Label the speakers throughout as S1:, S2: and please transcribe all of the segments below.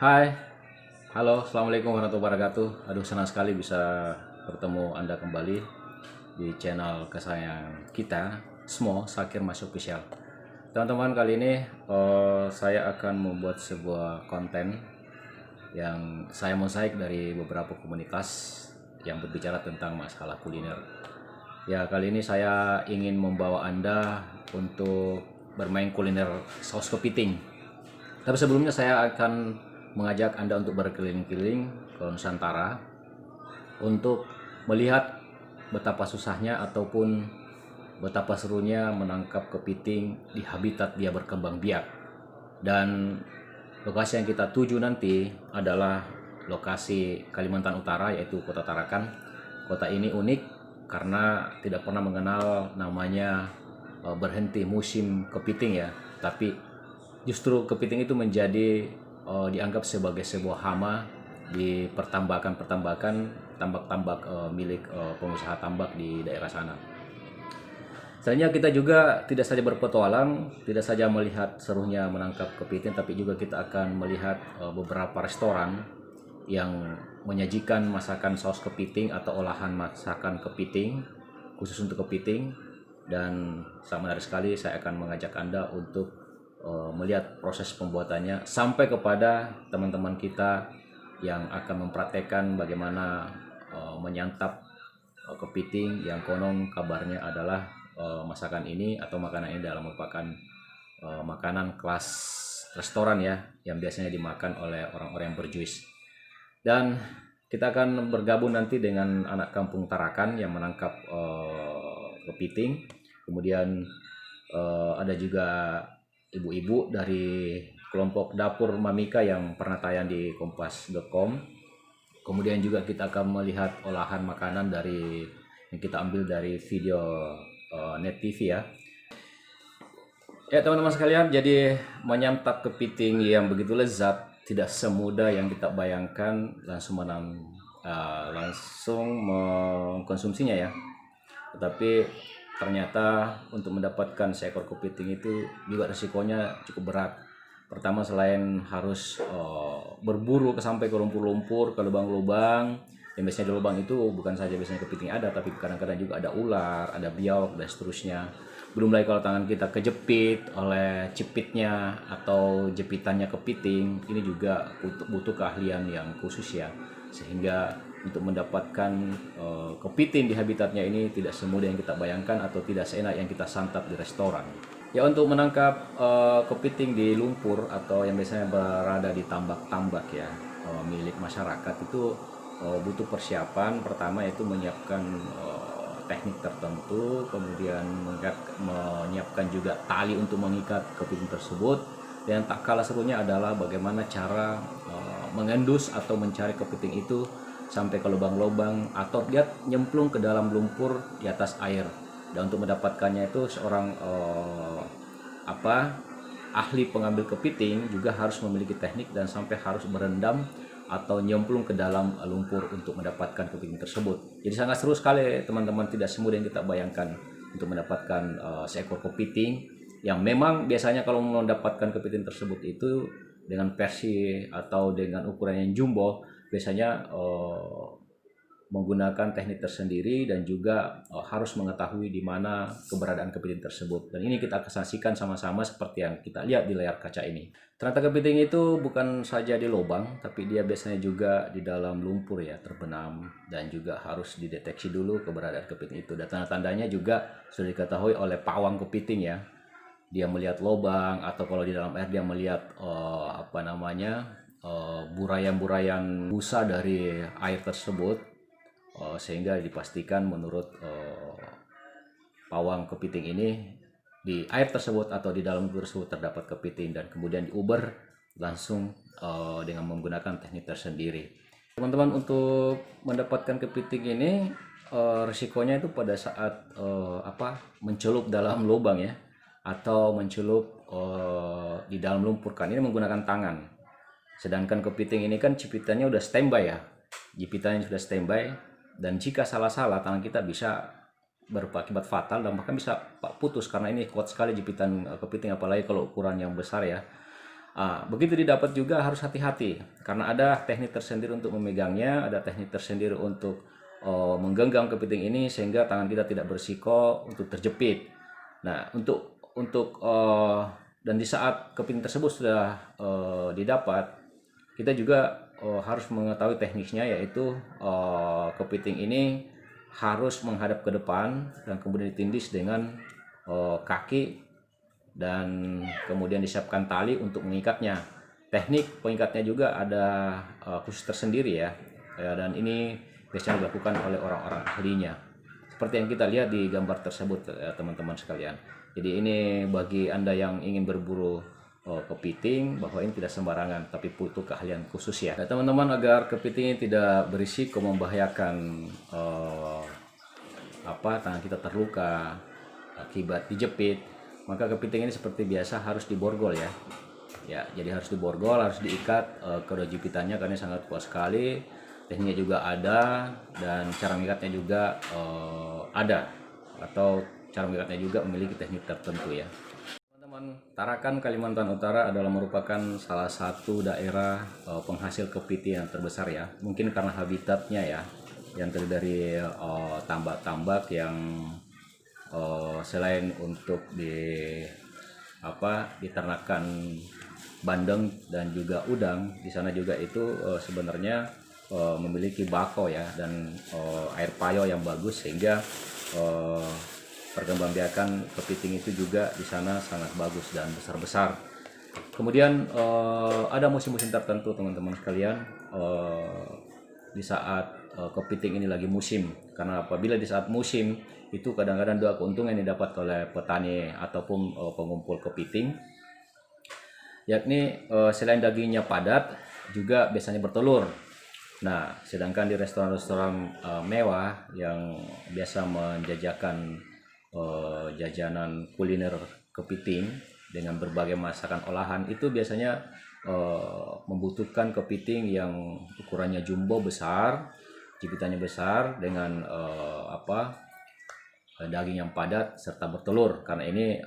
S1: Hai, halo, assalamualaikum warahmatullahi wabarakatuh. Aduh, senang sekali bisa bertemu Anda kembali di channel kesayangan kita, Smo Sakir Mas Official. Teman-teman, kali ini saya akan membuat sebuah konten yang saya mosaik dari beberapa komunitas yang berbicara tentang masalah kuliner. Ya, kali ini saya ingin membawa Anda untuk bermain kuliner saus kepiting. Tapi sebelumnya saya akan mengajak Anda untuk berkeliling-keliling ke Nusantara untuk melihat betapa susahnya ataupun betapa serunya menangkap kepiting di habitat dia berkembang biak. Dan lokasi yang kita tuju nanti adalah lokasi Kalimantan Utara, yaitu Kota Tarakan. Kota ini unik karena tidak pernah mengenal namanya berhenti musim kepiting ya, tapi justru kepiting itu menjadi dianggap sebagai sebuah hama di pertambakan-pertambakan tambak-tambak milik pengusaha tambak di daerah sana. Selanjutnya kita juga tidak saja berpetualang, tidak saja melihat serunya menangkap kepiting, tapi juga kita akan melihat beberapa restoran yang menyajikan masakan saus kepiting atau olahan masakan kepiting khusus untuk kepiting. Dan sangat menarik sekali, saya akan mengajak Anda untuk melihat proses pembuatannya sampai kepada teman-teman kita yang akan mempraktekkan bagaimana menyantap kepiting yang konon kabarnya adalah masakan ini atau makanan ini dalam merupakan makanan kelas restoran ya, yang biasanya dimakan oleh orang-orang yang berjuis. Dan kita akan bergabung nanti dengan anak kampung Tarakan yang menangkap kepiting. Kemudian ada juga ibu-ibu dari kelompok Dapur Mamika yang pernah tayang di kompas.com. Kemudian juga kita akan melihat olahan makanan dari yang kita ambil dari video Net TV ya. Ya teman-teman sekalian, jadi menyantap kepiting yang begitu lezat tidak semudah yang kita bayangkan langsung mengkonsumsinya ya. Tetapi ternyata untuk mendapatkan seekor kepiting itu juga resikonya cukup berat. Pertama, selain harus berburu sampai ke lumpur-lumpur, ke lubang-lubang, yang biasanya di lubang itu bukan saja biasanya kepiting ada, tapi kadang-kadang juga ada ular, ada biawak, dan seterusnya. Belum lagi kalau tangan kita kejepit oleh cipitnya atau jepitannya kepiting, ini juga butuh keahlian yang khusus ya, sehingga untuk mendapatkan kepiting di habitatnya ini tidak semudah yang kita bayangkan atau tidak seenak yang kita santap di restoran. Ya, untuk menangkap kepiting di lumpur atau yang biasanya berada di tambak-tambak ya milik masyarakat itu butuh persiapan. Pertama yaitu menyiapkan teknik tertentu, kemudian menyiapkan juga tali untuk mengikat kepiting tersebut. Dan tak kalah serunya adalah bagaimana cara mengendus atau mencari kepiting itu sampai ke lubang-lubang atau dia nyemplung ke dalam lumpur di atas air. Dan untuk mendapatkannya itu seorang ahli pengambil kepiting juga harus memiliki teknik dan sampai harus berendam atau nyemplung ke dalam lumpur untuk mendapatkan kepiting tersebut. Jadi sangat seru sekali teman-teman, tidak semudah yang kita bayangkan untuk mendapatkan seekor kepiting yang memang biasanya kalau mendapatkan kepiting tersebut itu dengan versi atau dengan ukuran yang jumbo biasanya menggunakan teknik tersendiri dan juga harus mengetahui di mana keberadaan kepiting tersebut. Dan ini kita saksikan sama-sama seperti yang kita lihat di layar kaca ini. Ternyata kepiting itu bukan saja di lubang, tapi dia biasanya juga di dalam lumpur ya, terbenam, dan juga harus dideteksi dulu keberadaan kepiting itu. Dan tanda-tandanya juga sudah diketahui oleh pawang kepiting ya. Dia melihat lubang atau kalau di dalam air dia melihat burayan-burayan busa dari air tersebut. Sehingga dipastikan menurut pawang kepiting ini di air tersebut atau di dalam tersebut terdapat kepiting, dan kemudian diuber langsung dengan menggunakan teknik tersendiri. Teman-teman, untuk mendapatkan kepiting ini risikonya itu pada saat mencelup dalam lubang ya, atau mencelup di dalam lumpur, kan ini menggunakan tangan. Sedangkan kepiting ini kan cipitannya udah standby ya, jepitannya sudah standby, dan jika salah-salah tangan kita bisa berakibat fatal dan bahkan bisa putus karena ini kuat sekali jepitan kepiting, apalagi kalau ukuran yang besar ya. Begitu didapat juga harus hati-hati karena ada teknik tersendiri untuk memegangnya, ada teknik tersendiri untuk menggenggam kepiting ini sehingga tangan kita tidak bersiko untuk terjepit. Nah, dan di saat kepiting tersebut sudah didapat, kita juga harus mengetahui tekniknya, yaitu kepiting ini harus menghadap ke depan dan kemudian ditindis dengan kaki dan kemudian disiapkan tali untuk mengikatnya. Teknik pengikatnya juga ada khusus tersendiri ya, dan ini biasanya dilakukan oleh orang-orang ahlinya. Seperti yang kita lihat di gambar tersebut ya, teman-teman sekalian. Jadi ini bagi Anda yang ingin berburu kepiting, bahwa ini tidak sembarangan, tapi butuh keahlian khusus ya. Nah, teman-teman, agar kepiting ini tidak berisiko membahayakan tangan kita terluka akibat dijepit, maka kepiting ini seperti biasa harus diborgol ya. Ya, jadi harus diborgol, harus diikat kedua jepitannya karena sangat kuat sekali. Tekniknya juga ada dan cara mengikatnya juga ada, atau cara mengikatnya juga memiliki teknik tertentu ya. Teman-teman, Tarakan, Kalimantan Utara adalah merupakan salah satu daerah penghasil kepiting yang terbesar ya. Mungkin karena habitatnya ya, yang terdiri dari tambak-tambak yang selain untuk diternakan bandeng dan juga udang, di sana juga itu sebenarnya memiliki bako ya, dan air payo yang bagus, sehingga perkembangbiakan kepiting itu juga di sana sangat bagus dan besar-besar. Kemudian ada musim-musim tertentu teman-teman sekalian, di saat kepiting ini lagi musim, karena apabila di saat musim itu kadang-kadang dua keuntungan yang didapat oleh petani ataupun pengumpul kepiting, yakni selain dagingnya padat juga biasanya bertelur. Nah, sedangkan di restoran-restoran mewah yang biasa menjajakan jajanan kuliner kepiting dengan berbagai masakan olahan, itu biasanya membutuhkan kepiting yang ukurannya jumbo besar, jepitannya besar, dengan daging yang padat serta bertelur, karena ini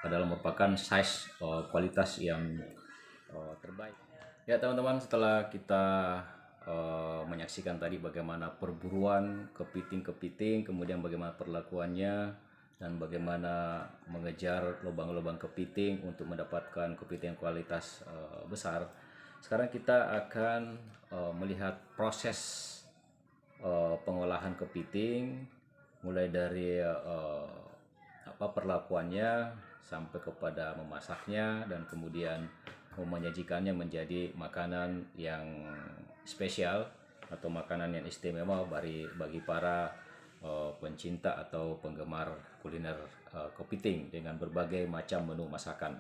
S1: adalah merupakan size kualitas yang terbaik. Ya teman-teman, setelah kita menyaksikan tadi bagaimana perburuan kepiting-kepiting, kemudian bagaimana perlakuannya, dan bagaimana mengejar lubang-lubang kepiting untuk mendapatkan kepiting kualitas besar. Sekarang kita akan melihat proses pengolahan kepiting, mulai dari perlakuannya sampai kepada memasaknya, dan kemudian menyajikannya menjadi makanan yang spesial atau makanan yang istimewa bagi para pencinta atau penggemar kuliner kepiting dengan berbagai macam menu masakan.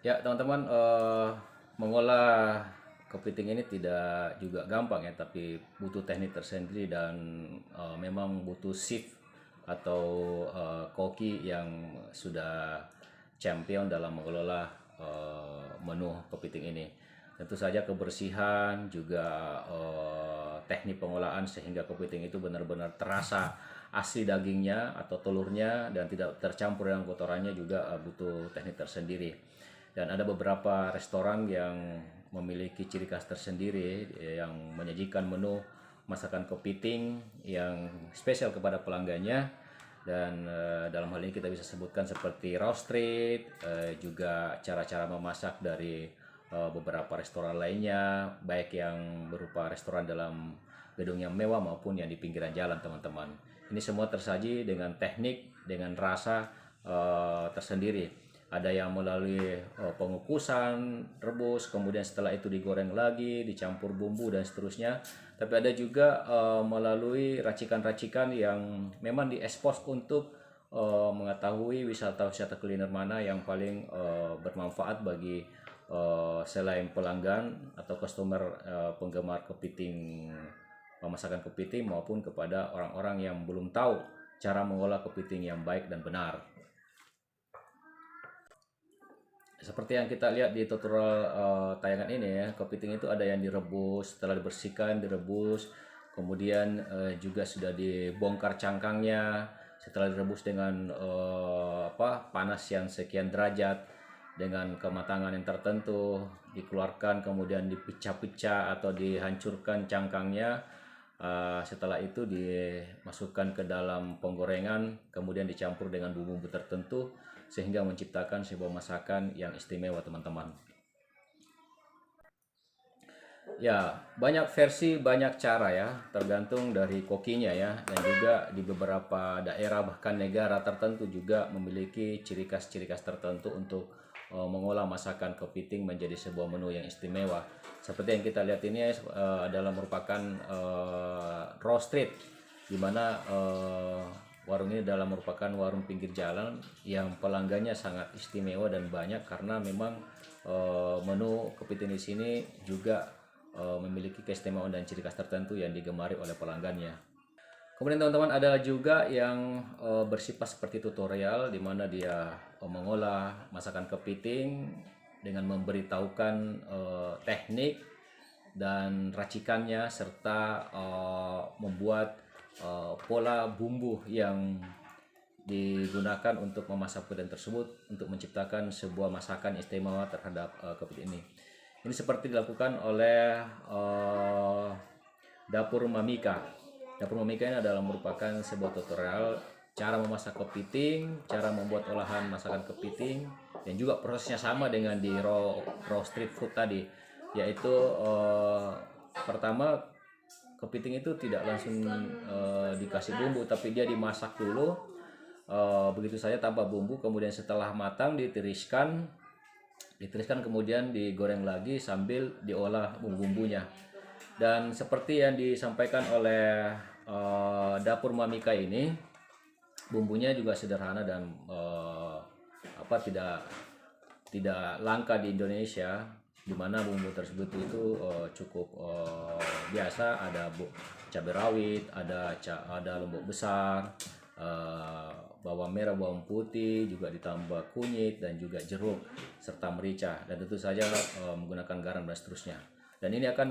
S1: Ya teman-teman, mengolah kepiting ini tidak juga gampang ya, tapi butuh teknik tersendiri dan memang butuh chef atau koki yang sudah champion dalam mengelola menu kepiting ini. Tentu saja kebersihan juga teknik pengolahan sehingga kepiting itu benar-benar terasa asli dagingnya atau telurnya dan tidak tercampur dengan kotorannya juga butuh teknik tersendiri. Dan ada beberapa restoran yang memiliki ciri khas tersendiri yang menyajikan menu masakan kepiting yang spesial kepada pelanggannya. Dan dalam hal ini kita bisa sebutkan seperti raw street, juga cara-cara memasak dari beberapa restoran lainnya, baik yang berupa restoran dalam gedung yang mewah maupun yang di pinggiran jalan teman-teman. Ini semua tersaji dengan teknik, dengan rasa tersendiri. Ada yang melalui pengukusan, rebus, kemudian setelah itu digoreng lagi, dicampur bumbu dan seterusnya. Tapi ada juga melalui racikan-racikan yang memang diekspos untuk mengetahui wisata-wisata kuliner mana yang paling bermanfaat bagi selain pelanggan atau customer penggemar kepiting, masakan kepiting, maupun kepada orang-orang yang belum tahu cara mengolah kepiting yang baik dan benar. Seperti yang kita lihat di tutorial tayangan ini ya, kepiting itu ada yang direbus, setelah dibersihkan direbus, kemudian juga sudah dibongkar cangkangnya, setelah direbus dengan panas yang sekian derajat dengan kematangan yang tertentu, dikeluarkan kemudian dipecah-pecah atau dihancurkan cangkangnya. Setelah itu dimasukkan ke dalam penggorengan, kemudian dicampur dengan bumbu-bumbu tertentu sehingga menciptakan sebuah masakan yang istimewa, teman-teman. Ya, banyak versi, banyak cara ya, tergantung dari kokinya ya. Dan juga di beberapa daerah bahkan negara tertentu juga memiliki ciri khas-ciri khas tertentu untuk mengolah masakan kepiting menjadi sebuah menu yang istimewa. Seperti yang kita lihat ini adalah merupakan raw street, di mana warung ini adalah merupakan warung pinggir jalan yang pelanggannya sangat istimewa dan banyak, karena memang menu kepiting di sini juga memiliki keistimewaan dan ciri khas tertentu yang digemari oleh pelanggannya. Kemudian teman-teman, ada juga yang bersifat seperti tutorial, di mana dia mengolah masakan kepiting dengan memberitahukan teknik dan racikannya, serta membuat pola bumbu yang digunakan untuk memasak kepiting tersebut untuk menciptakan sebuah masakan istimewa terhadap kepiting ini. Ini seperti dilakukan oleh Dapur Mamika. Dapur Mamika ini adalah merupakan sebuah tutorial cara memasak kepiting, cara membuat olahan masakan kepiting, dan juga prosesnya sama dengan di raw street food tadi, yaitu pertama kepiting itu tidak langsung dikasih bumbu, tapi dia dimasak dulu begitu saja tanpa bumbu. Kemudian setelah matang ditiriskan, kemudian digoreng lagi sambil diolah bumbu-bumbunya. Dan seperti yang disampaikan oleh Dapur Mamika ini, bumbunya juga sederhana dan tidak langka di Indonesia, di mana bumbu tersebut itu cukup biasa. Ada cabai rawit, ada lombok besar, bawang merah, bawang putih, juga ditambah kunyit dan juga jeruk serta merica, dan tentu saja menggunakan garam dan seterusnya. Dan ini akan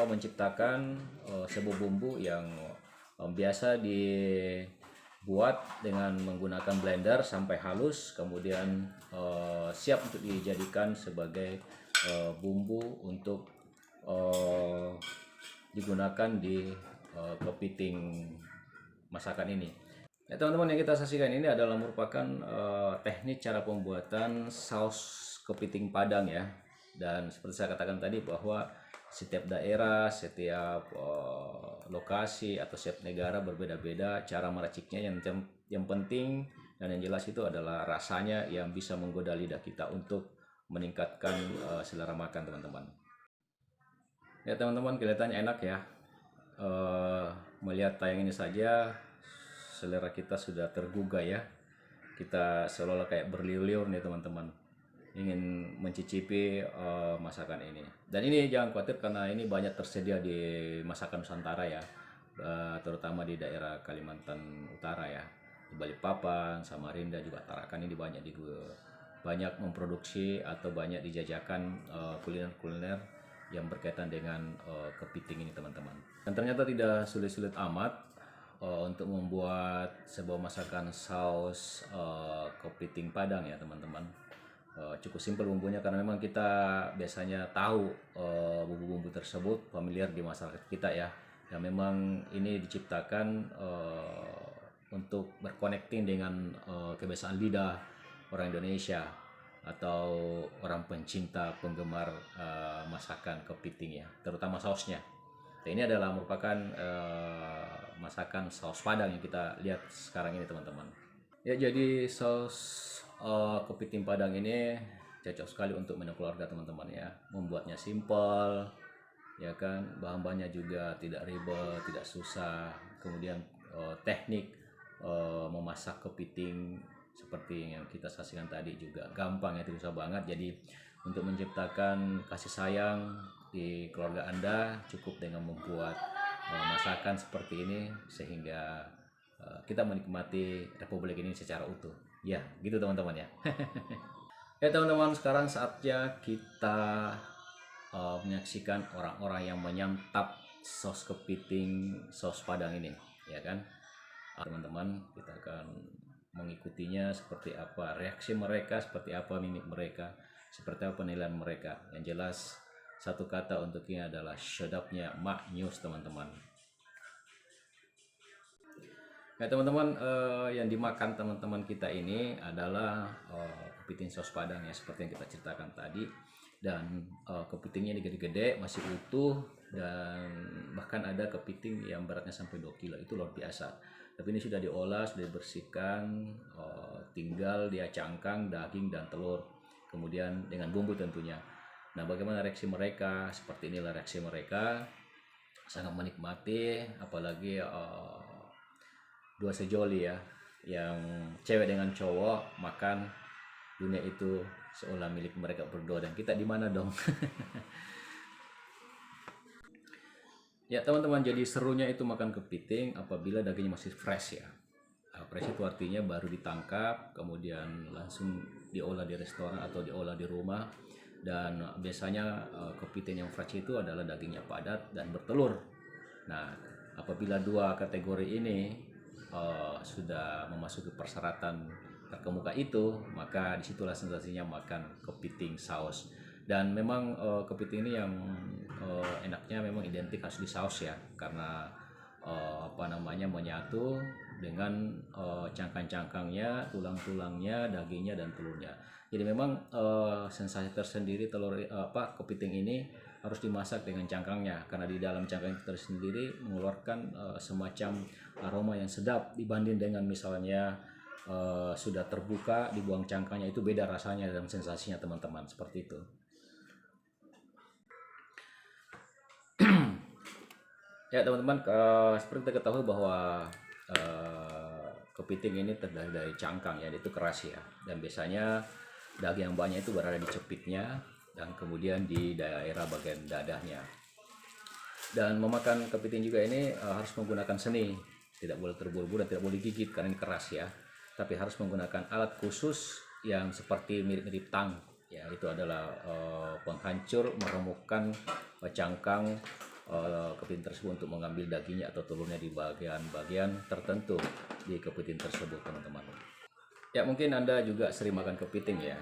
S1: menciptakan sebuah bumbu yang biasa dibuat dengan menggunakan blender sampai halus, kemudian siap untuk dijadikan sebagai bumbu untuk digunakan di kepiting masakan ini. Ya teman-teman, yang kita saksikan ini adalah merupakan teknik cara pembuatan saus kepiting Padang ya. Dan seperti saya katakan tadi, bahwa setiap daerah, setiap lokasi atau setiap negara berbeda-beda cara meraciknya. Yang penting dan yang jelas itu adalah rasanya yang bisa menggoda lidah kita untuk meningkatkan selera makan, teman-teman. Ya teman-teman, kelihatannya enak ya. Melihat tayang ini saja selera kita sudah tergugah ya. Kita seolah-olah kayak berliur-liur nih teman-teman, ingin mencicipi masakan ini. Dan ini jangan khawatir, karena ini banyak tersedia di masakan Nusantara ya, terutama di daerah Kalimantan Utara ya, di Balikpapan, Samarinda, juga Tarakan. Ini banyak memproduksi atau banyak dijajakan kuliner-kuliner yang berkaitan dengan kepiting ini, teman-teman. Dan ternyata tidak sulit-sulit amat untuk membuat sebuah masakan saus kepiting Padang ya teman-teman. Cukup simpel bumbunya, karena memang kita biasanya tahu bumbu-bumbu tersebut, familiar di masyarakat kita ya. Yang memang ini diciptakan untuk berconnecting dengan kebiasaan lidah orang Indonesia atau orang pencinta penggemar masakan kepiting ya, terutama sausnya. Nah, ini adalah merupakan masakan saus Padang yang kita lihat sekarang ini, teman-teman. Ya, jadi saus kepiting Padang ini cocok sekali untuk menu keluarga, teman-teman ya. Membuatnya simpel, ya kan. Bahan-bahannya juga tidak ribet, tidak susah. Kemudian teknik memasak kepiting seperti yang kita saksikan tadi juga gampang ya, tidak susah banget. Jadi untuk menciptakan kasih sayang di keluarga Anda, cukup dengan membuat masakan seperti ini, sehingga kita menikmati Republik ini secara utuh. Ya, gitu teman-teman ya. Ya teman-teman, sekarang saatnya kita menyaksikan orang-orang yang menyantap saus kepiting, saus Padang ini, ya kan? Teman-teman, kita akan mengikuti mengikutinya seperti apa, reaksi mereka seperti apa, mimik mereka seperti apa, penilaian mereka. Yang jelas satu kata untuk ini adalah sedapnya maknyus teman-teman. Ya teman-teman, yang dimakan teman-teman kita ini adalah kepiting saus padang ya, seperti yang kita ceritakan tadi. Dan kepitingnya ini gede-gede, masih utuh, dan bahkan ada kepiting yang beratnya sampai 2 kilo, itu luar biasa. Tapi ini sudah diolah, sudah dibersihkan, tinggal dia cangkang, daging, dan telur, kemudian dengan bumbu tentunya. Nah, bagaimana reaksi mereka? Seperti inilah reaksi mereka, sangat menikmati, apalagi dua sejoli ya, yang cewek dengan cowok makan, dunia itu seolah milik mereka berdua, dan kita di mana dong? Ya teman-teman, jadi serunya itu makan kepiting apabila dagingnya masih fresh ya. Fresh itu artinya baru ditangkap, kemudian langsung diolah di restoran atau diolah di rumah. Dan biasanya kepiting yang fresh itu adalah dagingnya padat dan bertelur. Nah, apabila dua kategori ini sudah memasuki persyaratan terkemuka itu, maka disitulah sensasinya makan kepiting saus. Dan memang kepiting ini yang enaknya memang identik harus di saus ya, karena menyatu dengan cangkang-cangkangnya, tulang-tulangnya, dagingnya, dan telurnya. Jadi memang sensasi tersendiri kepiting ini harus dimasak dengan cangkangnya, karena di dalam cangkang itu tersendiri mengeluarkan semacam aroma yang sedap dibanding dengan misalnya sudah terbuka dibuang cangkangnya. Itu beda rasanya dan sensasinya teman-teman, seperti itu. Ya teman-teman, seperti kita ketahui bahwa kepiting ini terdiri dari cangkang ya, itu keras ya, dan biasanya daging yang banyak itu berada di cepitnya dan kemudian di daerah bagian dadahnya. Dan memakan kepiting juga ini harus menggunakan seni, tidak boleh terburu-buru dan tidak boleh gigit karena ini keras ya, tapi harus menggunakan alat khusus yang seperti mirip-mirip tang ya, itu adalah penghancur, meremukkan cangkang kepiting tersebut untuk mengambil dagingnya atau telurnya di bagian-bagian tertentu di kepiting tersebut teman-teman. Ya mungkin Anda juga sering makan kepiting ya,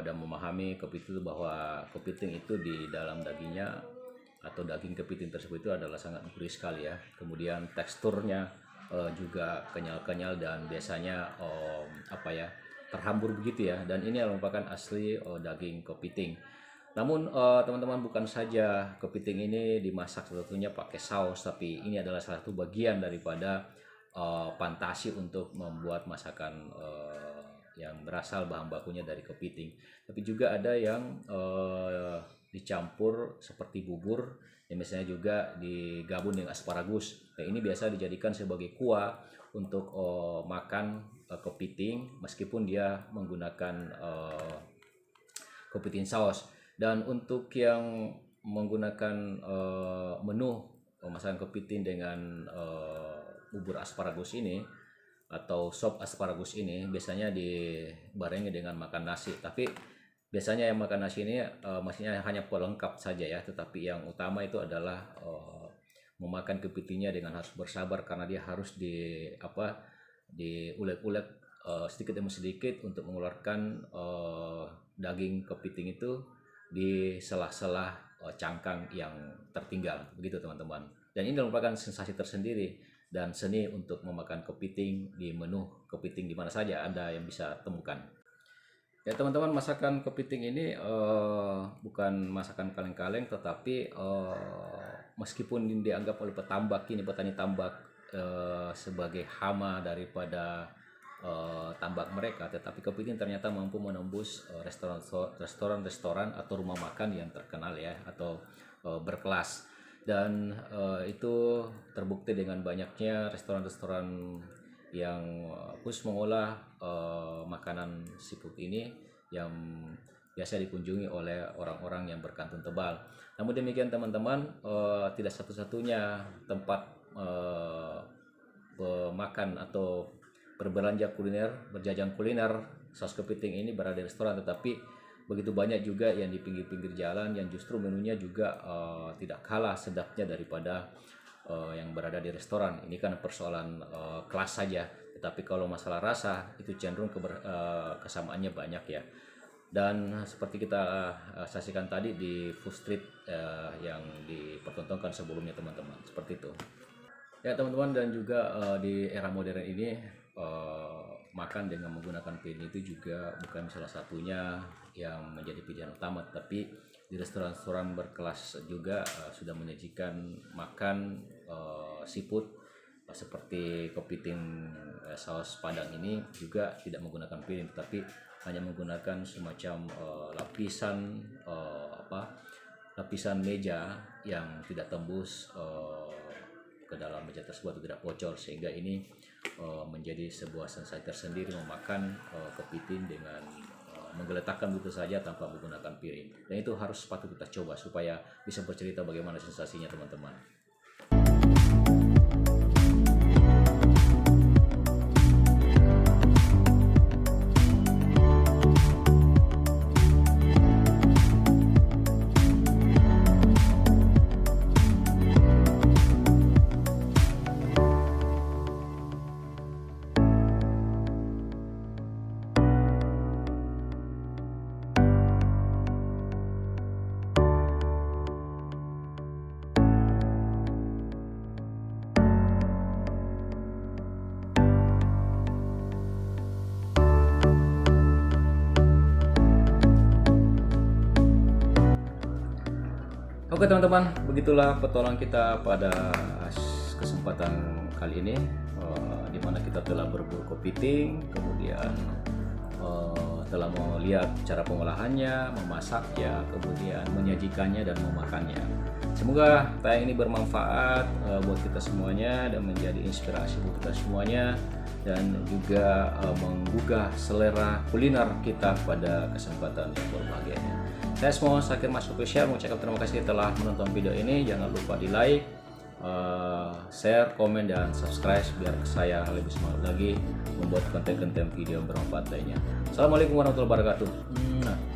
S1: dan memahami kepiting itu, bahwa kepiting itu di dalam dagingnya atau daging kepiting tersebut itu adalah sangat gurih sekali ya. Kemudian teksturnya juga kenyal-kenyal dan biasanya terhambur begitu ya, dan ini merupakan asli daging kepiting. Namun teman-teman, bukan saja kepiting ini dimasak tentunya pakai saus, tapi ini adalah salah satu bagian daripada fantasi untuk membuat masakan yang berasal bahan bakunya dari kepiting. Tapi juga ada yang dicampur seperti bubur, yang misalnya juga digabung dengan asparagus. Nah, ini biasa dijadikan sebagai kuah untuk makan kepiting, meskipun dia menggunakan kepiting saus. Dan untuk yang menggunakan menu masakan kepiting dengan bubur asparagus ini atau sop asparagus ini, biasanya dibarengi dengan makan nasi. Tapi biasanya yang makan nasi ini maksudnya hanya pelengkap saja ya, tetapi yang utama itu adalah memakan kepitingnya dengan harus bersabar, karena dia harus diulek-ulek sedikit demi sedikit untuk mengeluarkan daging kepiting itu di sela-sela cangkang yang tertinggal, begitu teman-teman. Dan ini merupakan sensasi tersendiri dan seni untuk memakan kepiting di menu kepiting di mana saja Anda yang bisa temukan. Ya teman-teman, masakan kepiting ini bukan masakan kaleng-kaleng, tetapi meskipun dianggap oleh petani tambak sebagai hama daripada tambak mereka, tetapi kepiting ternyata mampu menembus restoran atau rumah makan yang terkenal ya, atau berkelas. Dan itu terbukti dengan banyaknya restoran-restoran yang khusus mengolah makanan seafood ini, yang biasa dikunjungi oleh orang-orang yang berkantong tebal. Namun demikian teman-teman, tidak satu-satunya tempat makan atau berbelanja kuliner, berjajan kuliner saus kepiting ini berada di restoran, tetapi begitu banyak juga yang di pinggir-pinggir jalan yang justru menunya juga tidak kalah sedapnya daripada yang berada di restoran. Ini kan persoalan kelas saja, Tetapi kalau masalah rasa itu cenderung kesamaannya banyak ya. Dan seperti kita saksikan tadi di food street yang dipertontonkan sebelumnya teman-teman, seperti itu. Ya teman-teman, dan juga di era modern ini makan dengan menggunakan piring itu juga bukan salah satunya yang menjadi pilihan utama, tapi di restoran-restoran berkelas juga sudah menyajikan makan seafood seperti kepiting saus padang ini juga tidak menggunakan piring, tapi hanya menggunakan semacam lapisan meja yang tidak tembus ke dalam meja tersebut, tidak bocor, sehingga ini menjadi sebuah sensasi tersendiri memakan kepiting dengan menggeletakkan begitu saja tanpa menggunakan piring. Dan itu harus patut kita coba supaya bisa bercerita bagaimana sensasinya teman-teman. Oke teman-teman, begitulah petualangan kita pada kesempatan kali ini, di mana kita telah berburu kepiting, kemudian telah melihat cara pengolahannya, memasaknya, kemudian menyajikannya dan memakannya. Semoga tayang ini bermanfaat buat kita semuanya dan menjadi inspirasi buat kita semuanya, dan juga menggugah selera kuliner kita pada kesempatan yang berbahagia ini. Saya semua Sakir Mas Official mengucapkan terima kasih telah menonton video ini. Jangan lupa di like, share, komen, dan subscribe biar saya lebih semangat lagi membuat konten-konten video bermanfaat lainnya. Assalamualaikum warahmatullahi wabarakatuh.